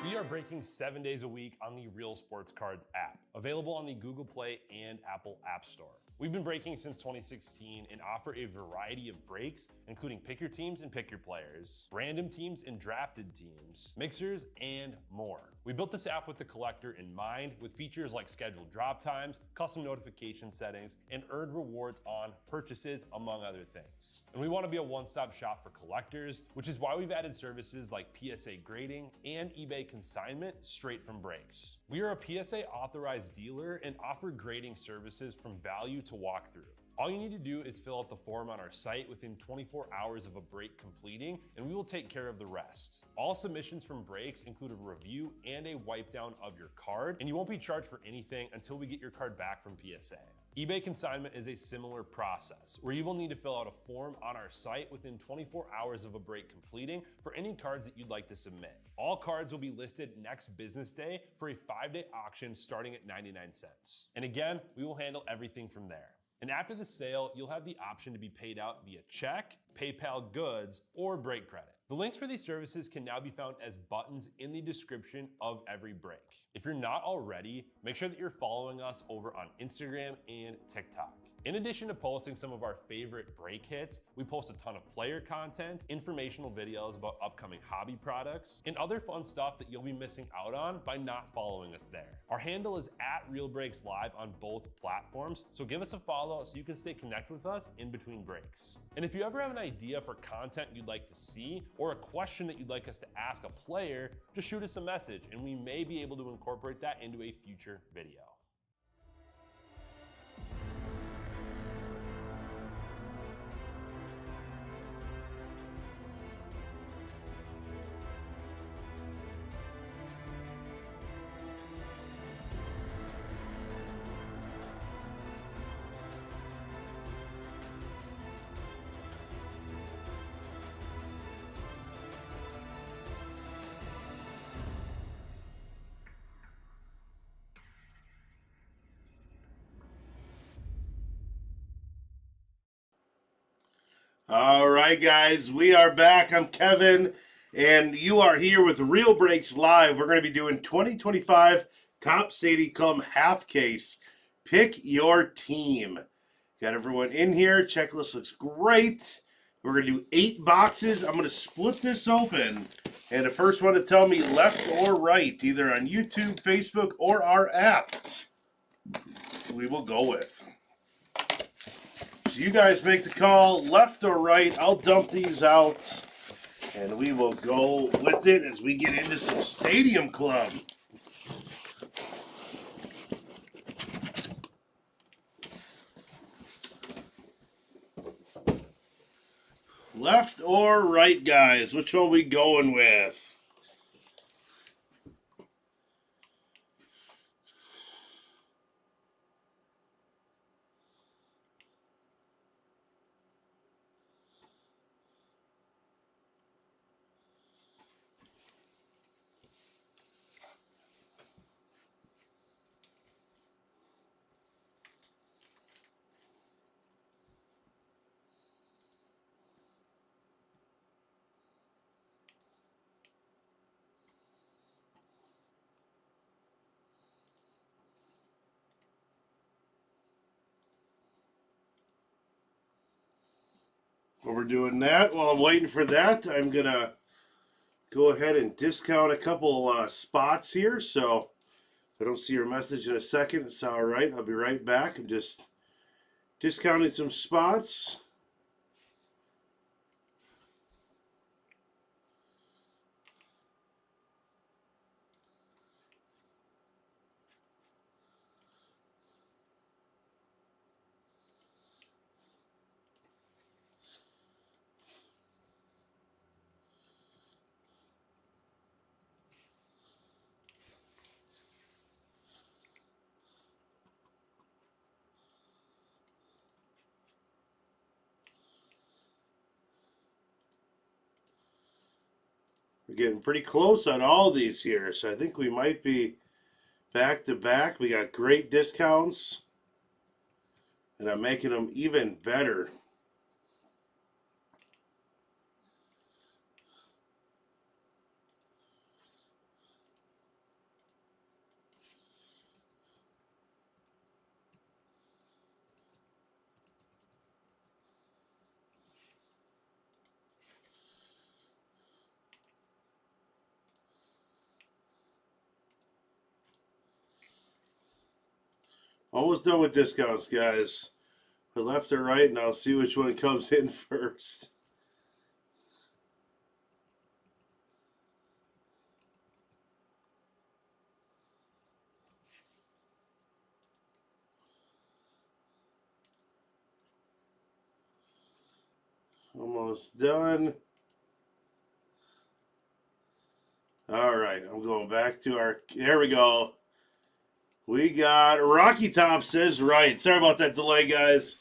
We are breaking 7 days a week on the Real Sports Cards app, available on the Google Play and Apple App Store. We've been breaking since 2016 and offer a variety of breaks, including pick your teams and pick your players, random teams and drafted teams, mixers, and more. We built this app with the collector in mind, with features like scheduled drop times, custom notification settings, and earned rewards on purchases, among other things. And we want to be a one-stop shop for collectors, which is why we've added services like PSA grading and eBay consignment straight from breaks. We are a PSA authorized dealer and offer grading services from value to walkthrough. All you need to do is fill out the form on our site within 24 hours of a break completing, and we will take care of the rest. All submissions from breaks include a review and a wipe down of your card, and you won't be charged for anything until we get your card back from PSA. eBay consignment is a similar process, where you will need to fill out a form on our site within 24 hours of a break completing for any cards that you'd like to submit. All cards will be listed next business day for a 5-day auction starting at 99 cents. And again, we will handle everything from there. And after the sale, you'll have the option to be paid out via check, PayPal goods, or break credit. The links for these services can now be found as buttons in the description of every break. If you're not already, make sure that you're following us over on Instagram and TikTok. In addition to posting some of our favorite break hits, we post a ton of player content, informational videos about upcoming hobby products, and other fun stuff that you'll be missing out on by not following us there. Our handle is @RealBreaksLive on both platforms, so give us a follow so you can stay connected with us in between breaks. And if you ever have an idea for content you'd like to see, or a question that you'd like us to ask a player, just shoot us a message and we may be able to incorporate that into a future video. All right, guys, we are back. I'm Kevin, and you are here with Real Breaks Live. We're going to be doing 2025 Topps Stadium half case. Pick your team. Got everyone in here. Checklist looks great. We're going to do 8 boxes. I'm going to split this open, and the first one to tell me left or right, either on YouTube, Facebook, or our app, we will go with. So you guys make the call, left or right. I'll dump these out, and we will go with it as we get into some Stadium Club. Left or right, guys? Which one are we going with? While we're doing that, while I'm waiting for that, I'm going to go ahead and discount a couple spots here. So if I don't see your message in a second, it's all right. I'll be right back. I'm just discounting some spots. We're getting pretty close on all these here, so I think we might be back to back. We got great discounts, and I'm making them even better. Almost done with discounts, guys. Put left or right, and I'll see which one comes in first. Almost done. All right, I'm going back to our. There we go. We got Rocky Top says right. Sorry about that delay, guys.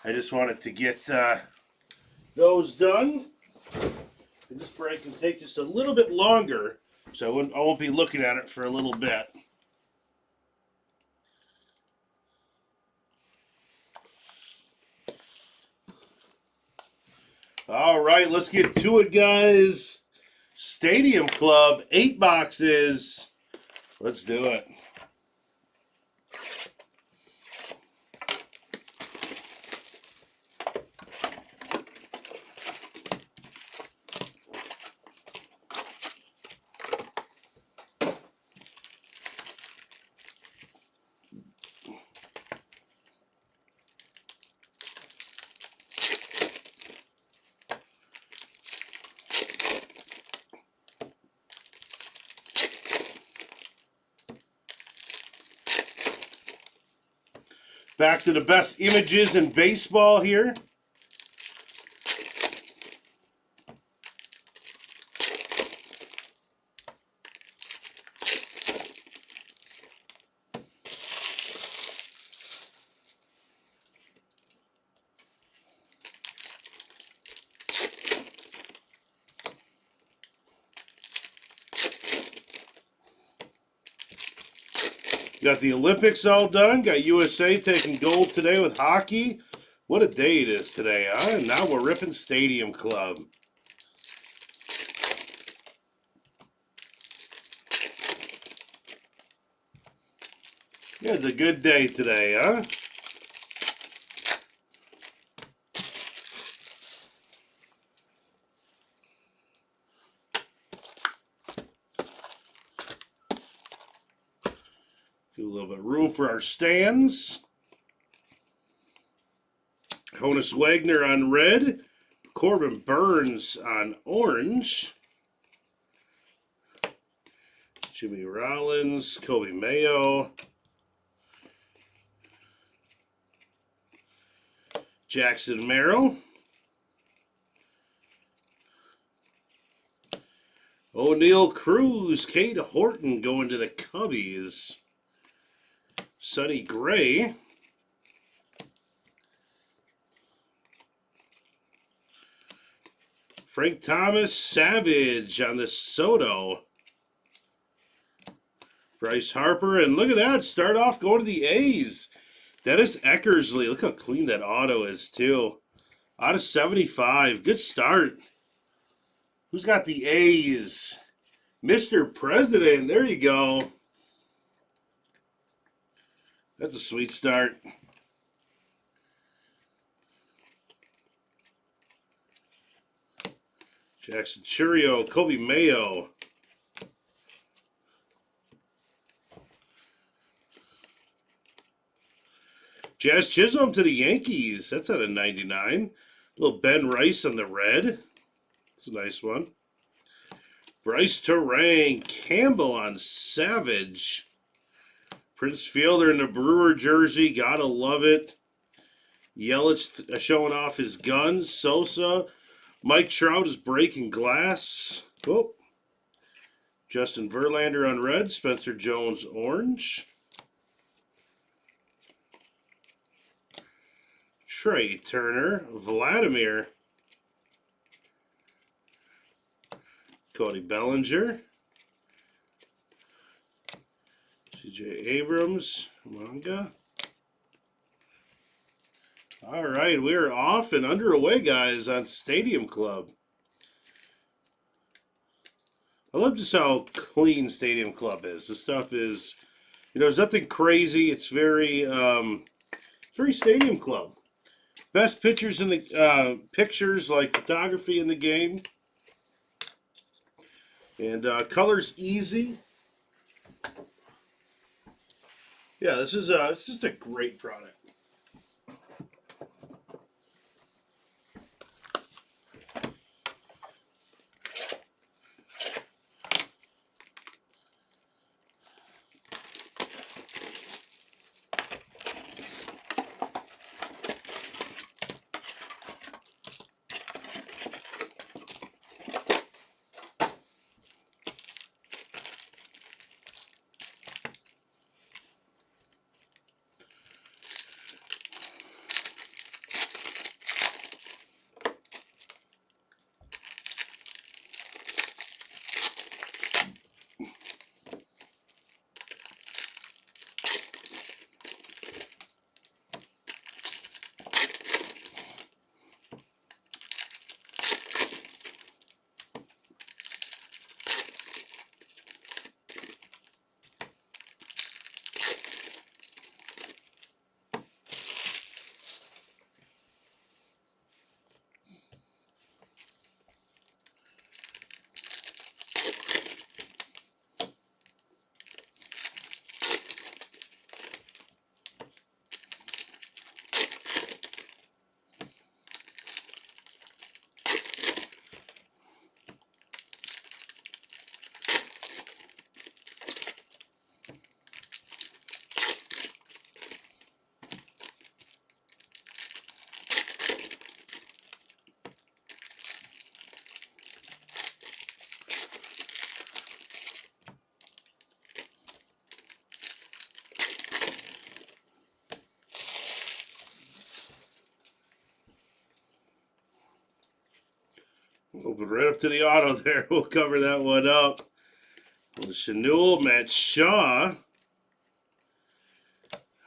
I just wanted to get those done. This break can take just a little bit longer, so I won't be looking at it for a little bit. All right, let's get to it, guys. Stadium Club, 8 boxes. Let's do it. Back to the best images in baseball here. Got the Olympics all done. Got USA taking gold today with hockey. What a day it is today, huh? And now we're ripping Stadium Club. Yeah, it's a good day today, huh? Give a little bit of room for our stands. Honus Wagner on red. Corbin Burns on orange. Jimmy Rollins, Kobe Mayo. Jackson Merrill. O'Neal Cruz, Cade Horton going to the Cubbies. Sonny Gray. Frank Thomas, Savage on the Soto. Bryce Harper, and look at that, start off going to the A's. Dennis Eckersley, look how clean that auto is too. Out of 75, good start. Who's got the A's? Mr. President, there you go. That's a sweet start. Jackson Churio, Kobe Mayo. Jazz Chisholm to the Yankees. That's out of 99. Little Ben Rice on the red. That's a nice one. Bryce Terang, Campbell on Savage. Prince Fielder in the Brewer jersey. Gotta love it. Yelich showing off his guns. Sosa. Mike Trout is breaking glass. Oh. Justin Verlander on red. Spencer Jones orange. Trey Turner. Vladimir. Cody Bellinger. C.J. Abrams. Manga. All right, we're off and underway, guys, on Stadium Club. I love just how clean Stadium Club is. This stuff is, there's nothing crazy. It's very Stadium Club. Best pictures in the pictures, like photography in the game, and colors easy. Yeah, this is it's just a great product. Open right up to the auto there. We'll cover that one up. Chenul, Matt Shaw,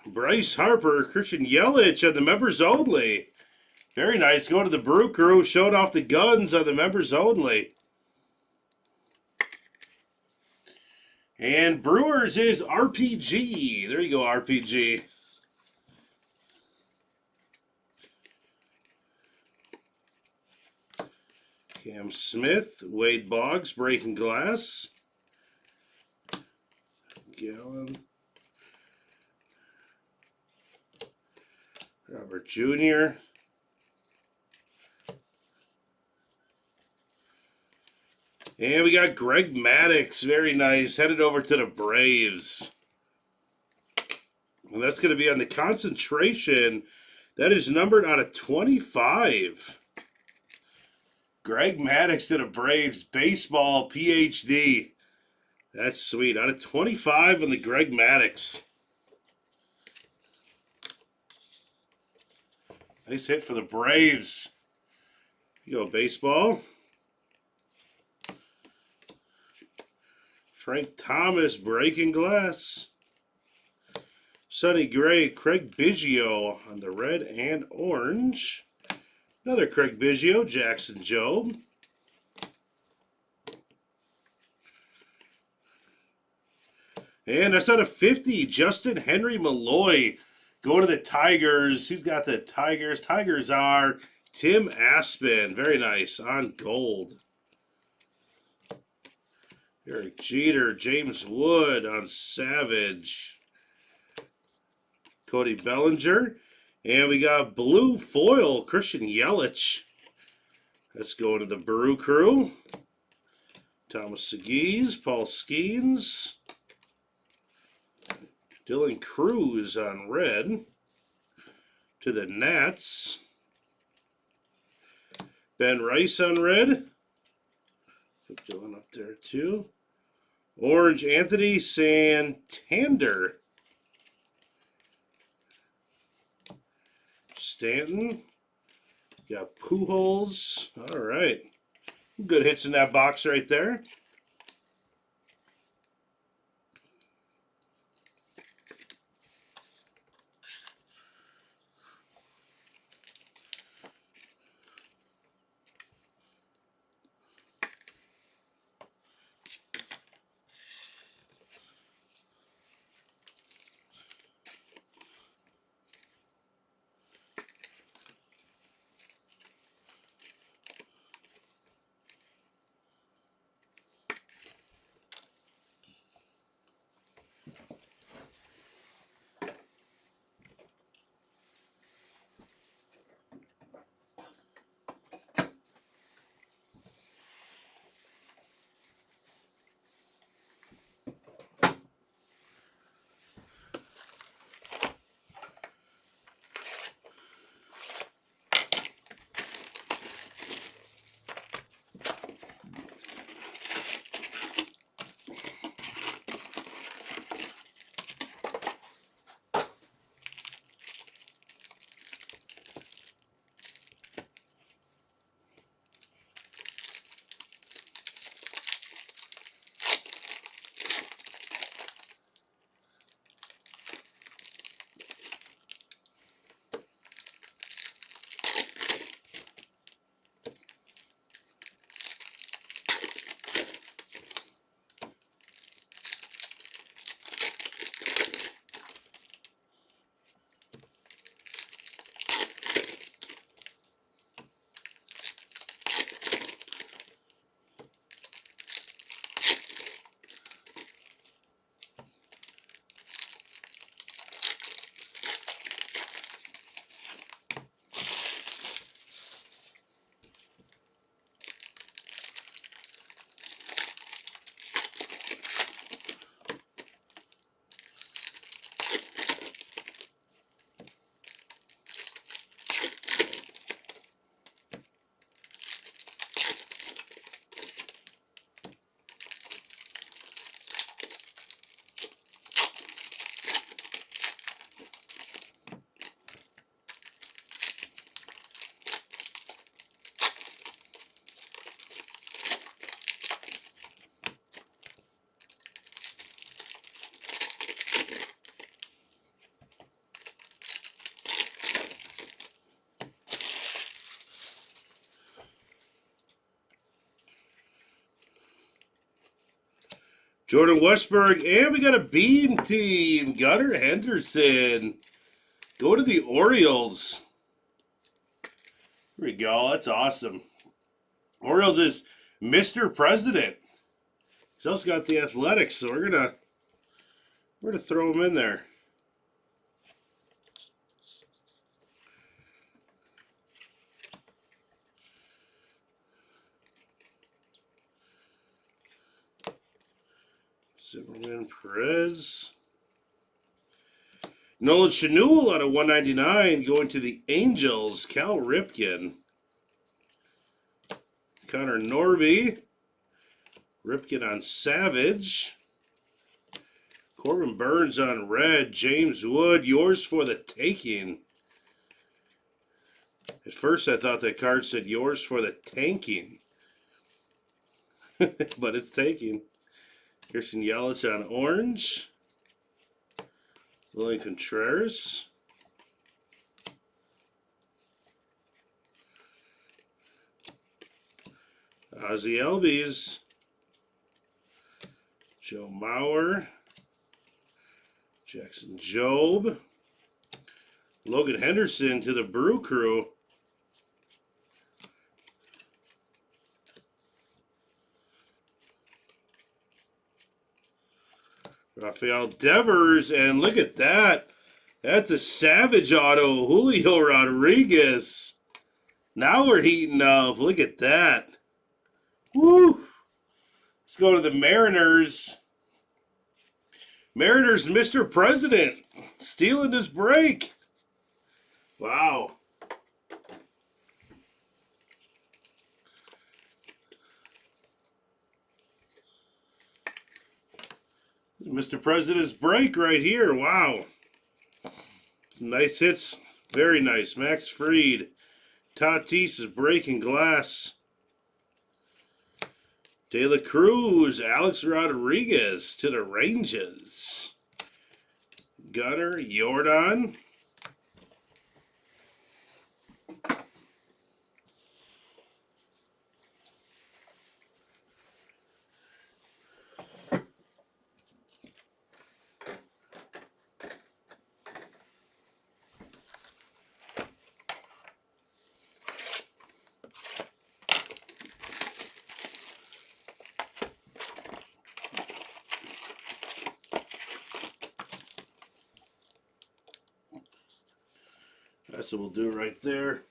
Bryce Harper, Christian Yelich on the members only. Very nice. Going to the Brew Crew, showing off the guns on the members only. And Brewers is RPG. There you go, RPG. Cam Smith, Wade Boggs, breaking glass. Gallen. Robert Jr. And we got Greg Maddux, very nice, headed over to the Braves. And that's going to be on the concentration. That is numbered out of 25. Greg Maddux to the Braves, baseball PhD. That's sweet. Out of 25 on the Greg Maddux. Nice hit for the Braves. Here you go, baseball. Frank Thomas, breaking glass. Sonny Gray, Craig Biggio on the red and orange. Another Craig Biggio, Jackson Jobe. And that's out of 50, Justin Henry Malloy. Going to the Tigers. Who's got the Tigers? Tigers are Tim Aspen. Very nice, on gold. Eric Jeter, James Wood on Savage. Cody Bellinger. And we got blue foil, Christian Yelich. Let's go to the Brew Crew. Thomas Segues, Paul Skeens. Dylan Cruz on red. To the Nats. Ben Rice on red. Put Dylan up there too. Orange, Anthony Santander. Stanton. Got Pujols. All right. Good hits in that box right there. Jordan Westberg, and we got a Beam team. Gunnar Henderson. Go to the Orioles. Here we go. That's awesome. Orioles is Mr. President. He's also got the Athletics, so we're gonna throw him in there. Zimmerman, Perez. Nolan Schanuel out of 199 going to the Angels. Cal Ripken. Connor Norby. Ripken on Savage. Corbin Burns on red. James Wood, yours for the taking. At first I thought that card said yours for the tanking. But it's taking. Christian Yelich on orange. William Contreras. Ozzie Albies. Joe Mauer. Jackson Jobe. Logan Henderson to the Brew Crew. Rafael Devers, and look at that. That's a Savage auto. Julio Rodriguez. Now we're heating up. Look at that. Woo! Let's go to the Mariners. Mariners, Mr. President, stealing this break. Wow. Mr. President's break right here. Wow. Nice hits. Very nice. Max Fried. Tatis is breaking glass. De La Cruz. Alex Rodriguez to the Rangers. Gunnar Jordan. That's what we'll do right there.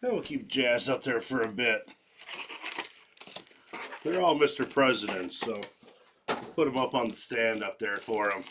And we'll keep Jazz up there for a bit. They're all Mr. Presidents, so put them up on the stand up there for them.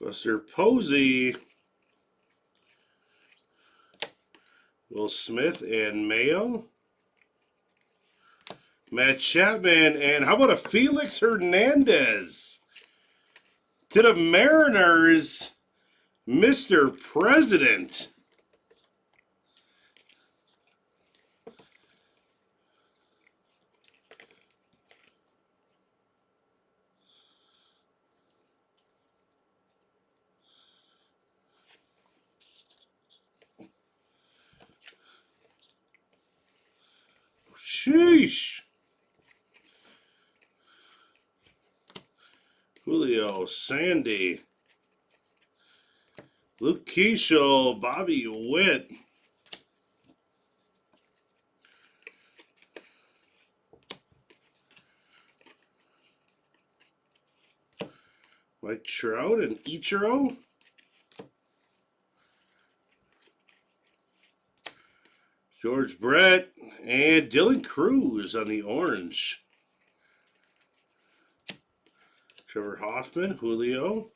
Buster Posey, Will Smith, and Mayo. Matt Chapman, and how about a Felix Hernandez? To the Mariners, Mr. President. Sheesh. Julio, Sandy. Luke Keeschel, Bobby Witt. Mike Trout and Ichiro. George Brett and Dylan Cruz on the orange. Trevor Hoffman, Julio.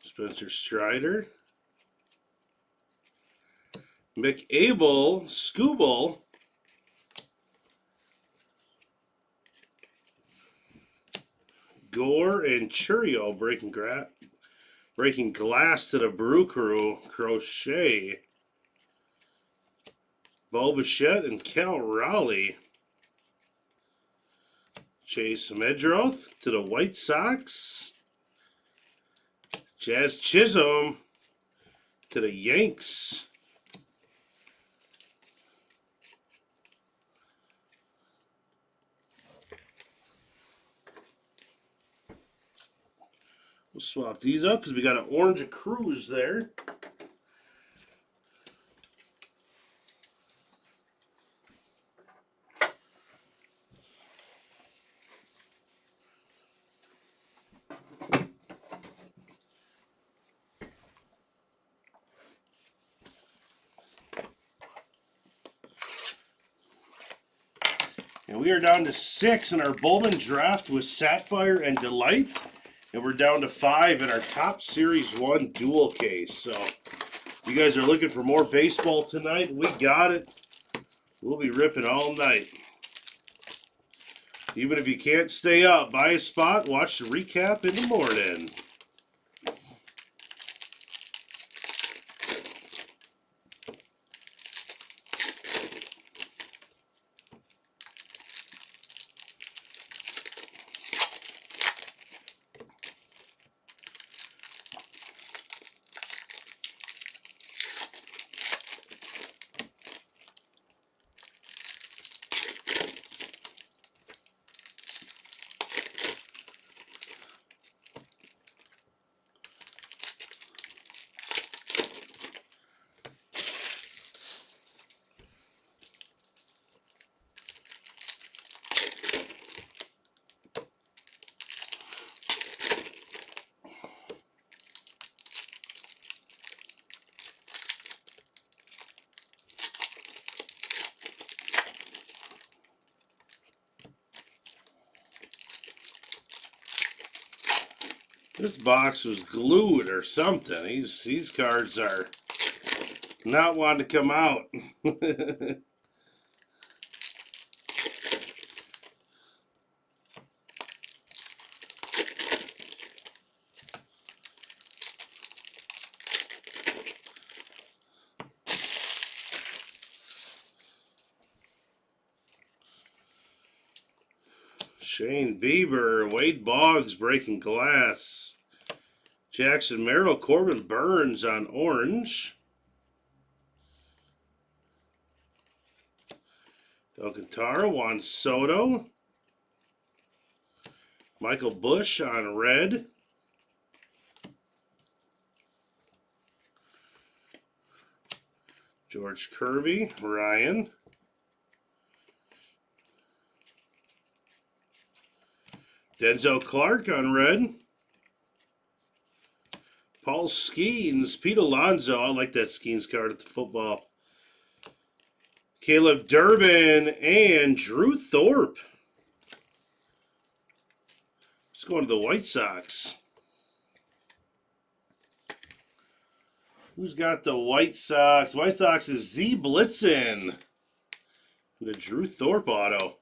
Spencer Strider. Mick Abel, Scooble. Gore and Churio breaking glass to the Brew Crew. Crochet. Bo Bichette and Cal Raleigh. Chase Medroth to the White Sox. Jazz Chisholm to the Yanks. We'll swap these up because we got an orange Cruz there. And we are down to 6 in our Bowman draft with Sapphire and Delight. And we're down to 5 in our Top Series 1 dual case. So if you guys are looking for more baseball tonight, we got it. We'll be ripping all night. Even if you can't stay up, buy a spot, watch the recap in the morning. This box was glued or something. These cards are not wanting to come out. Shane Bieber, Wade Boggs breaking glass. Jackson Merrill, Corbin Burns on orange. Alcantara, Juan Soto. Michael Bush on red. George Kirby, Ryan. Denzel Clark on red. Paul Skeens, Pete Alonso. I like that Skeens card at the football. Caleb Durbin and Drew Thorpe. Let's go to the White Sox. Who's got the White Sox? White Sox is Z Blitzen. The Drew Thorpe auto.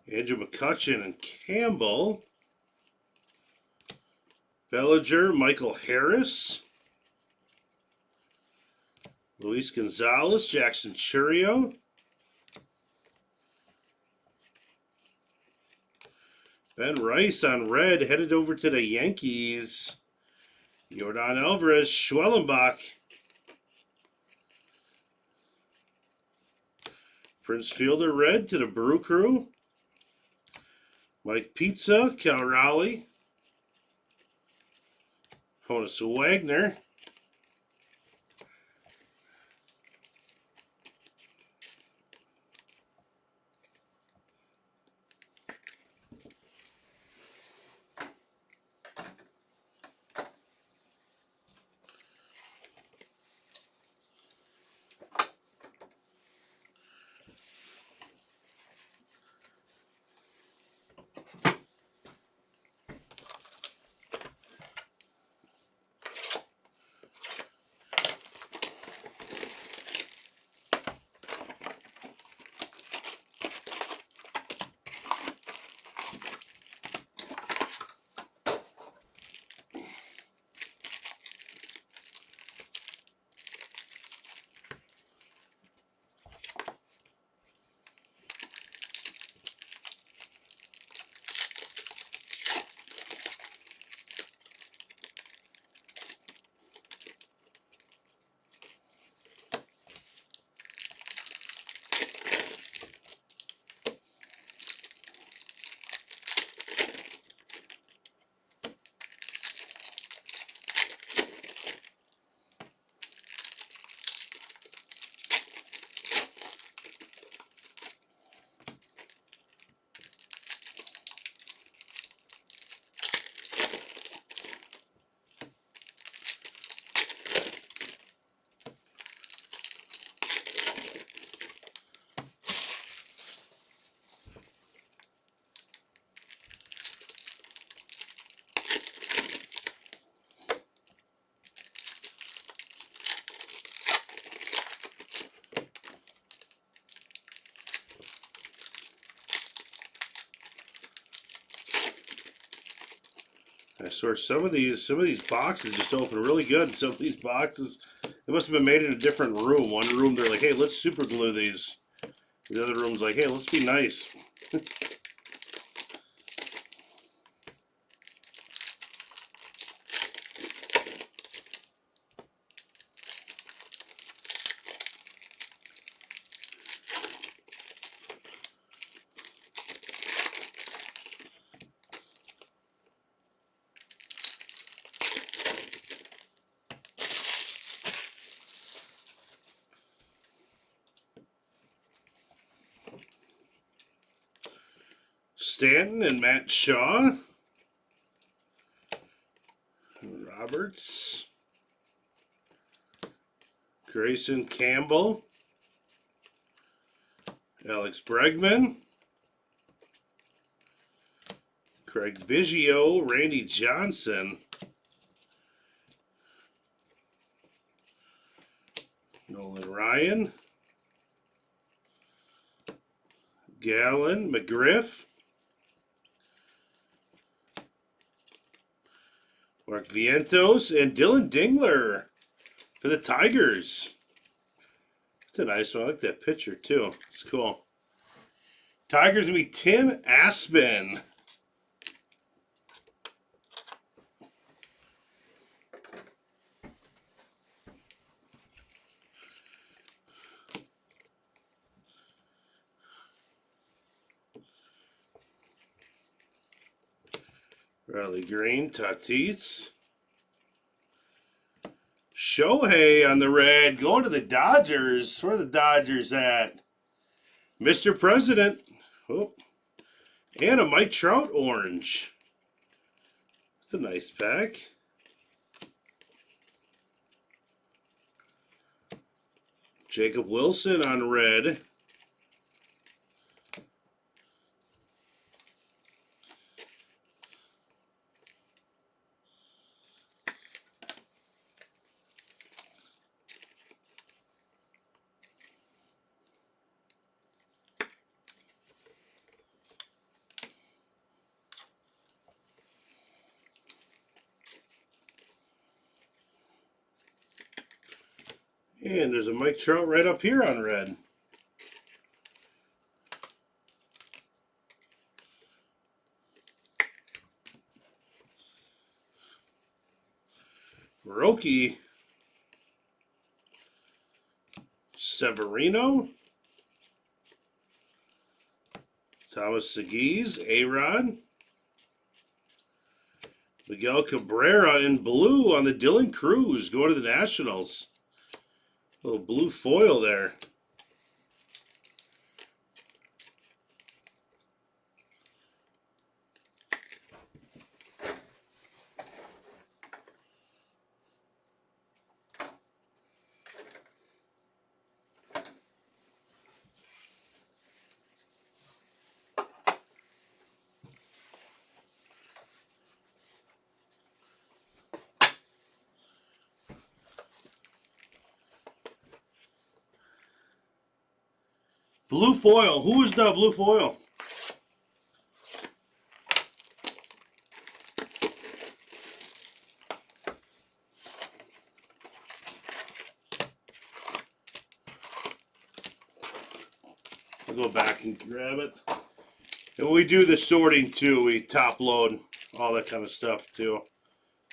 Andrew McCutchen and Campbell. Bellinger, Michael Harris. Luis Gonzalez, Jackson Churio. Ben Rice on red, headed over to the Yankees. Yordan Alvarez, Schwellenbach. Prince Fielder red to the Brew Crew. Mike Pizza, Cal Raleigh. Honus Wagner. I swear some of these boxes just open really good. Some of these boxes, they must have been made in a different room. One room they're like, hey, let's super glue these. The other room's like, hey, let's be nice. Stanton and Matt Shaw. Roberts. Grayson Campbell. Alex Bregman. Craig Biggio. Randy Johnson. Nolan Ryan. Gallen. McGriff. Mark Vientos and Dylan Dingler for the Tigers. That's a nice one. I like that picture too. It's cool. Tigers gonna be Tim Aspen. Riley Green, Tatis. Shohei on the red, going to the Dodgers. Where are the Dodgers at? Mr. President. Oh. And a Mike Trout orange. That's a nice pack. Jacob Wilson on red. And there's a Mike Trout right up here on red. Roki. Severino. Thomas Segues. A-Rod. Miguel Cabrera in blue on the Dylan Cruz. Going to the Nationals. Little blue foil there. Blue foil. Who is the blue foil? I'll go back and grab it. And we do the sorting too. We top load all that kind of stuff too.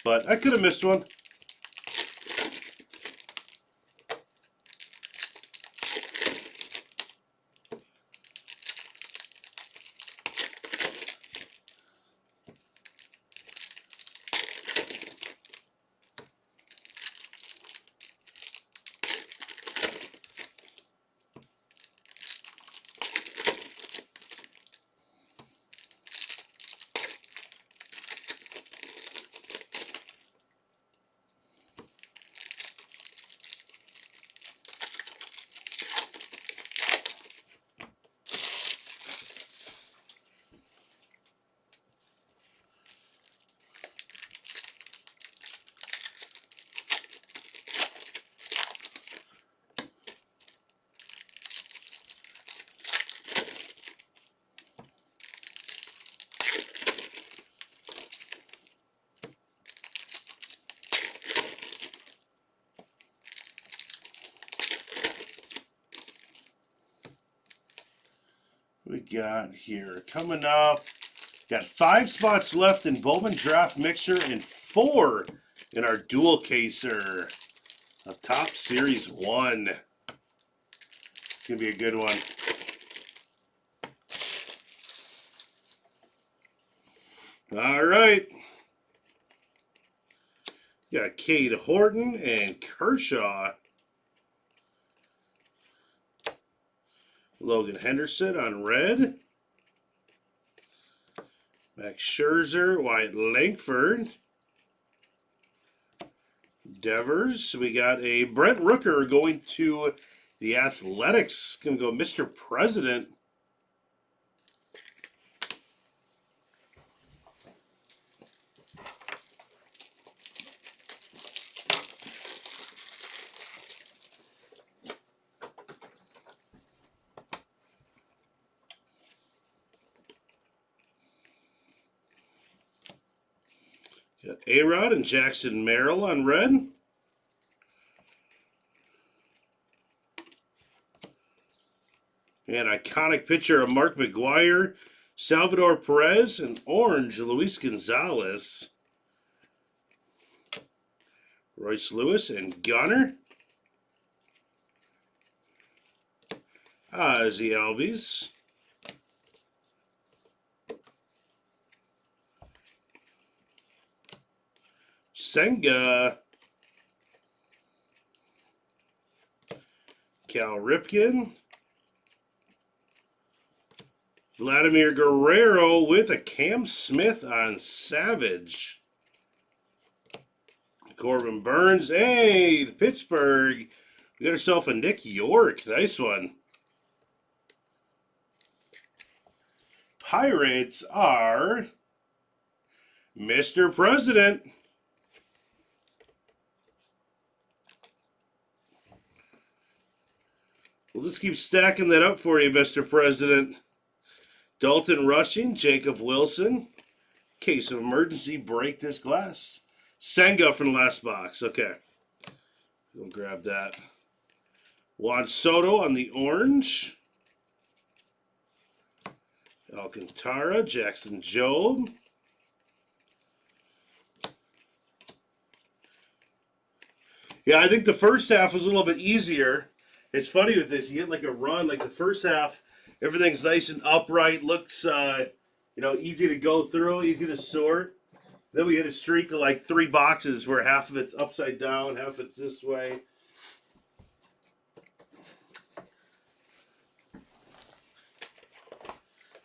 But I could have missed one. We got here coming up. Got 5 spots left in Bowman Draft Mixer and 4 in our dual caser. A top series 1. It's gonna be a good one. All right. Got Cade Horton and Kershaw. Logan Henderson on red. Max Scherzer, Wyatt Langford. Devers. We got a Brent Rooker going to the Athletics. Going to go Mr. President. Got A-Rod and Jackson Merrill on red. And iconic picture of Mark McGwire, Salvador Perez, and orange Luis Gonzalez. Royce Lewis and Gunner. Ozzie Albies. Senga. Cal Ripken. Vladimir Guerrero with a Cam Smith on Savage. Corbin Burns. Hey, Pittsburgh. We got ourselves a Nick York. Nice one. Pirates are Mr. President. Well, let's keep stacking that up for you, Mr. President. Dalton Rushing, Jacob Wilson. Case of emergency, break this glass. Senga from the last box. Okay. We'll grab that. Juan Soto on the orange. Alcantara, Jackson Jobe. Yeah, I think the first half was a little bit easier. It's funny with this, you get like a run, like the first half, everything's nice and upright, looks easy to go through, easy to sort. Then we hit a streak of like 3 boxes where half of it's upside down, half of it's this way.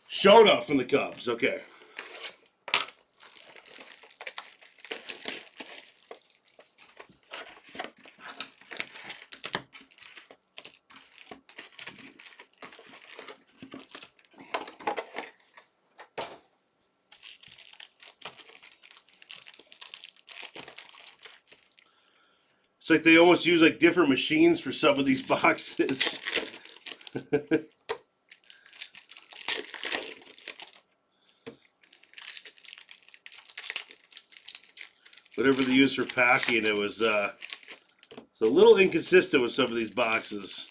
Shota from the Cubs, okay. It's like they almost use like different machines for some of these boxes. Whatever they use for packing, it's a little inconsistent with some of these boxes.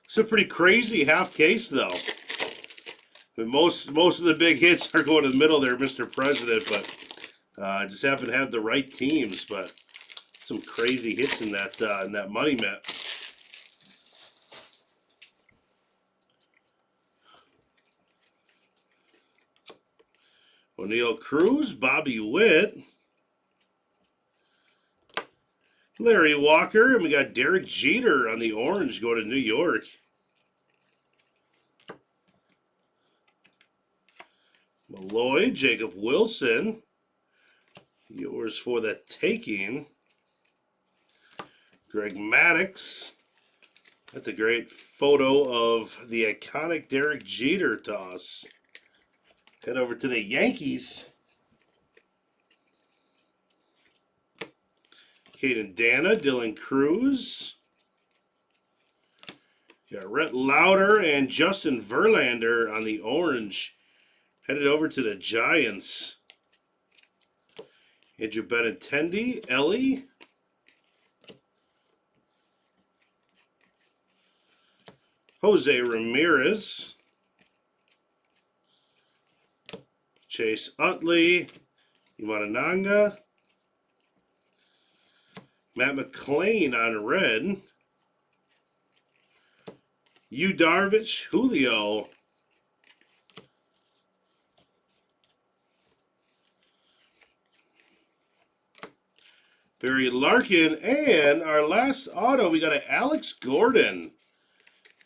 It's a pretty crazy half case, though. But most of the big hits are going to the middle there, Mr. President, but just happen to have the right teams. But some crazy hits in that money map. O'Neal Cruz, Bobby Witt, Larry Walker, and we got Derek Jeter on the orange going to New York. Malloy, Jacob Wilson, yours for the taking. Greg Maddux, that's a great photo of the iconic Derek Jeter toss. Head over to the Yankees. Caden Dana, Dylan Cruz. Got Rhett Lauder and Justin Verlander on the orange. Headed over to the Giants. Andrew Benintendi, Ellie. Jose Ramirez. Chase Utley. Imanananga. Matt McClain on red. Yu Darvish, Julio. Barry Larkin, and our last auto, we got an Alex Gordon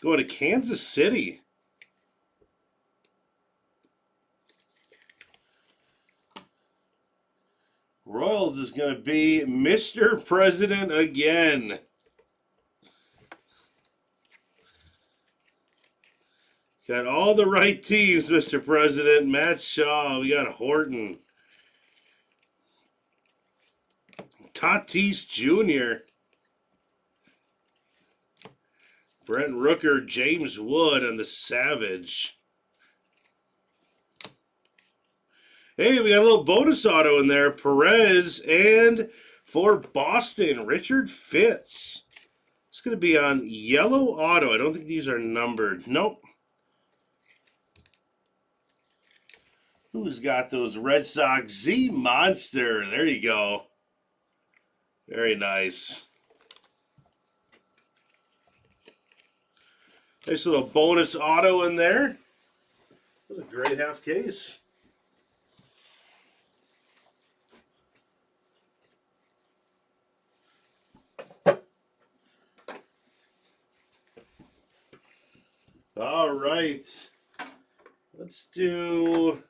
going to Kansas City. Royals is going to be Mr. President again. Got all the right teams, Mr. President. Matt Shaw, we got Horton. Tatis Jr. Brent Rooker, James Wood on the Savage. Hey, we got a little bonus auto in there. Perez, and for Boston, Richard Fitz. It's going to be on yellow auto. I don't think these are numbered. Nope. Who's got those Red Sox? Z Monster. There you go. Very nice. Nice little bonus auto in there. That was a great half case. All right. Let's do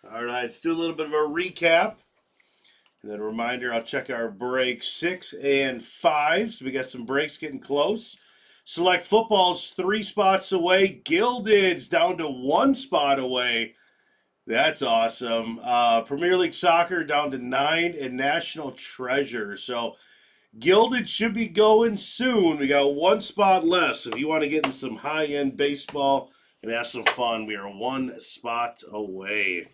our right, let's do a little bit of a recap. And then a reminder, I'll check our break 6 and 5. So we got some breaks getting close. Select Football's 3 spots away. Gilded's down to 1 spot away. That's awesome. Premier League Soccer down to 9, and National Treasure. So Gilded should be going soon. We got 1 spot left. So if you want to get in some high-end baseball and have some fun, we are 1 spot away.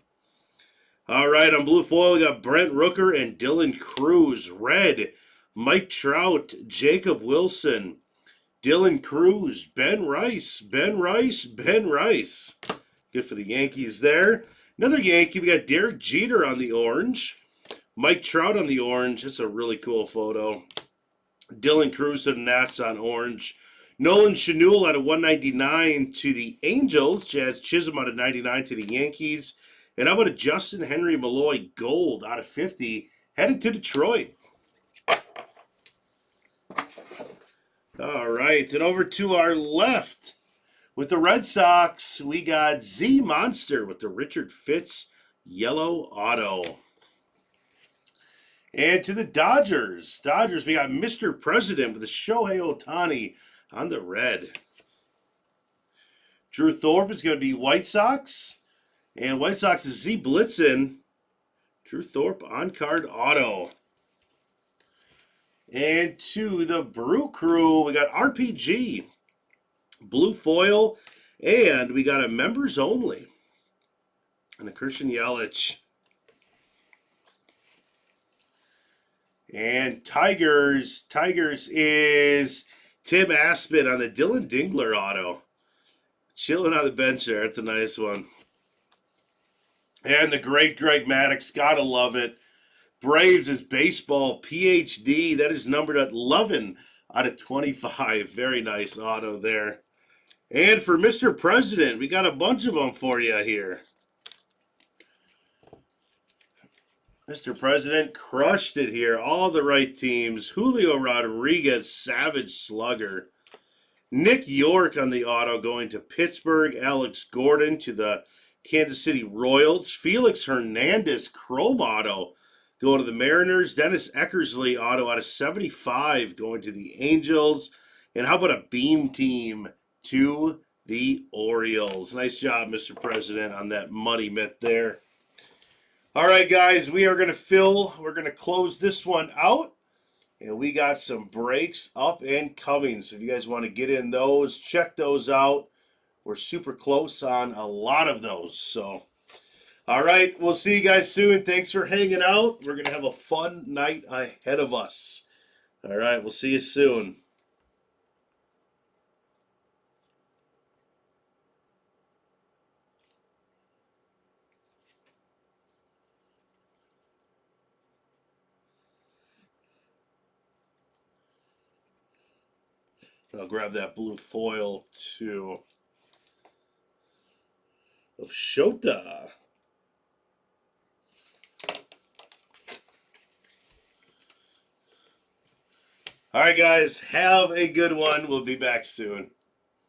All right, on Blue Foil, we got Brent Rooker and Dylan Cruz. Red, Mike Trout, Jacob Wilson, Dylan Cruz, Ben Rice. Good for the Yankees there. Another Yankee, we got Derek Jeter on the orange. Mike Trout on the orange. That's a really cool photo. Dylan Cruz to the Nats on orange. Nolan Schanuel out of 199 to the Angels. Jazz Chisholm out of 99 to the Yankees. And how about a Justin Henry Malloy gold out of 50 headed to Detroit? All right, and over to our left with the Red Sox, we got Z Monster with the Richard Fitz yellow auto. And to the Dodgers, we got Mr. President with the Shohei Ohtani on the red. Drew Thorpe is going to be White Sox. And White Sox is Z Blitzen. Drew Thorpe on-card auto. And to the Brew Crew, we got RPG. Blue foil. And we got a members only. And a Christian Yelich. And Tigers is Tim Aspen on the Dylan Dingler auto. Chilling on the bench there. That's a nice one. And the great Greg Maddux, gotta love it. Braves is baseball PhD. That is numbered at 11 out of 25. Very nice auto there. And for Mr. President, we got a bunch of them for you here. Mr. President crushed it here. All the right teams. Julio Rodriguez, Savage Slugger. Nick York on the auto going to Pittsburgh. Alex Gordon to the Kansas City Royals. Felix Hernandez, Chrome auto, going to the Mariners. Dennis Eckersley auto out of 75 going to the Angels. And how about a beam team to the Orioles? Nice job, Mr. President, on that money mitt there. All right, guys, we're going to close this one out. And we got some breaks up and coming. So if you guys want to get in those, check those out. We're super close on a lot of those. So, all right, we'll see you guys soon. Thanks for hanging out. We're going to have a fun night ahead of us. All right, we'll see you soon. I'll grab that blue foil too. Of Shota. All right, guys, have a good one. We'll be back soon.